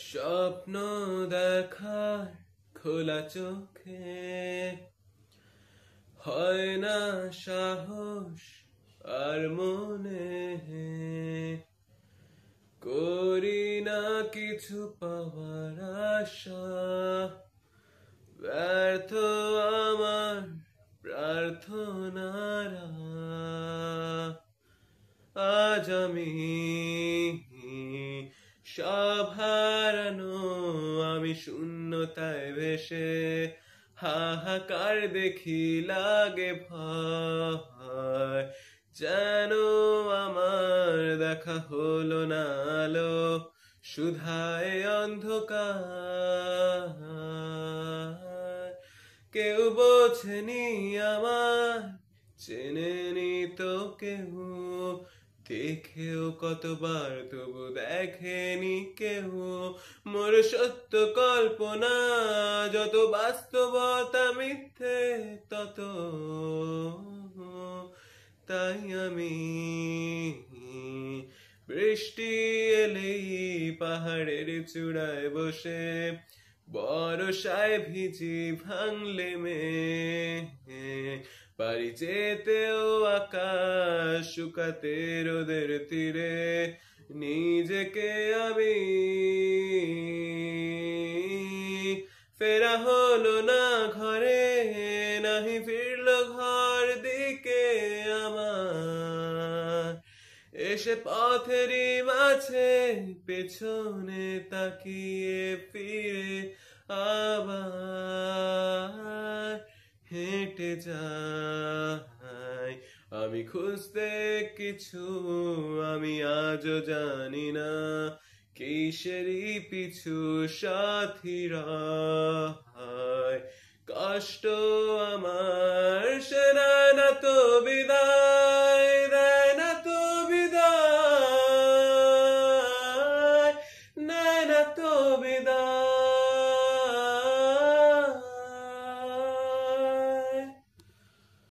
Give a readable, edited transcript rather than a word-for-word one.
স্বপ্ন দেখার খোলা চোখে হয় না সাহস আর মনে করি না কিছু পাওয়ার আশা ব্যর্থ আমার প্রার্থনারা আজ আমি সব হারানো আমি শূন্যতায় ভেসে হাহাকার দেখি লাগে ভয় যেন আমার দেখা হলো না আলো শুধায় অন্ধকার কেউ বোঝেনি আমার চেনেনি তো কেউ দেখেও কতবার তবু দেখেনি কেউ মোর সত্য কল্পনা যত বাস্তবতা মিথ্যে তত তাই আমি বৃষ্টি এলেই পাহাড়ের চূড়ায় বসে বরষায় ভিজি ভাঙলে পারি যেতেও আকাশ শুকাতে রোদের তীরে নিজেকে আমি ফেরা হলো না ঘরে নাহি ফিরলো ঘর দিকে আমার এসে পথেরই মাঝে পেছনে তাকিয়ে ফিরে আবার হেঁটে যাই আমি খুঁজতে কিছু আমি আজও জানি না কিসেরই পিছু সাথীরা কষ্ট